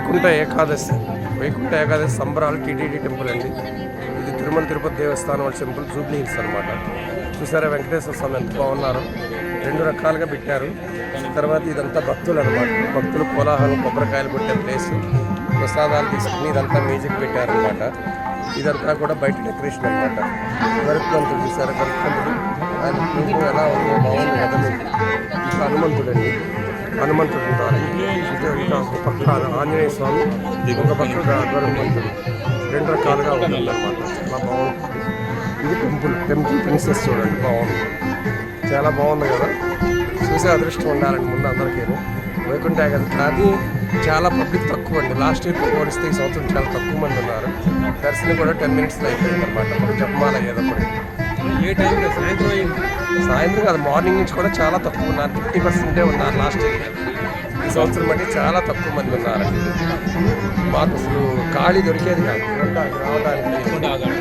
వైకుంఠ ఏకాదశి సంబరాలు TTD temple అండి. ఇది తిరుమల తిరుపతి దేవస్థానం వాళ్ళ టెంపుల్, జూబ్లీ హిల్స్ అనమాట. చూసారా వెంకటేశ్వర స్వామి ఎంత బాగున్నారు. 2 రకాలుగా పెట్టారు. తర్వాత ఇదంతా భక్తులు అనమాట. భక్తులు కోలాహలం, కొబ్బరికాయలు కొట్టే ప్లేస్, ప్రసాదాలు తీసుకుని ఇదంతా మ్యూజిక్ పెట్టారనమాట. ఇదంతా కూడా బయట డెకరేషన్ అనమాట. గరుత్మంతుడు చూసారా, గరుత్మంతుడు ఆయన రూపం ఎలా ఉందో బాగుంది కదా. ఇంకా హనుమంతుడు అండి, హనుమంతుడు ఉంటారు. ఇంకా ఒక పక్క ఆంజనేయ స్వామి, ఒక పక్క గరుత్మంతుడు, 2 రకాలుగా ఉంటుందన్నమాట. చాలా బాగుంటుంది. ఇది టెంపుల్ ప్రిన్సెస్ చూడండి, బాగుంది, చాలా బాగుంది కదా. చూసే అదృష్టం ఉండాలండి ముందు అందరికీ. వైకుంఠ ఏకాదశి కానీ చాలా పబ్లిక్ తక్కువ అండి. లాస్ట్ ఇయర్తో పోలిస్తే ఈ సంవత్సరం చాలా తక్కువ మంది ఉన్నారు. దర్శనం కూడా 10 మినిట్స్లో అయిపోయింది అనమాట. ఒక జపమాల అయ్యేటప్పుడు. ఏ టైంలో సాయంత్రం కాదు, మార్నింగ్ నుంచి కూడా చాలా తక్కువ ఉన్నారు. 50% ఉన్నారు లాస్ట్ ఇయర్. ఈ సంవత్సరం బట్టి చాలా తక్కువ మంది ఉన్నారండి. మాకు అసలు ఖాళీ దొరికేది కాదు రావడానికి.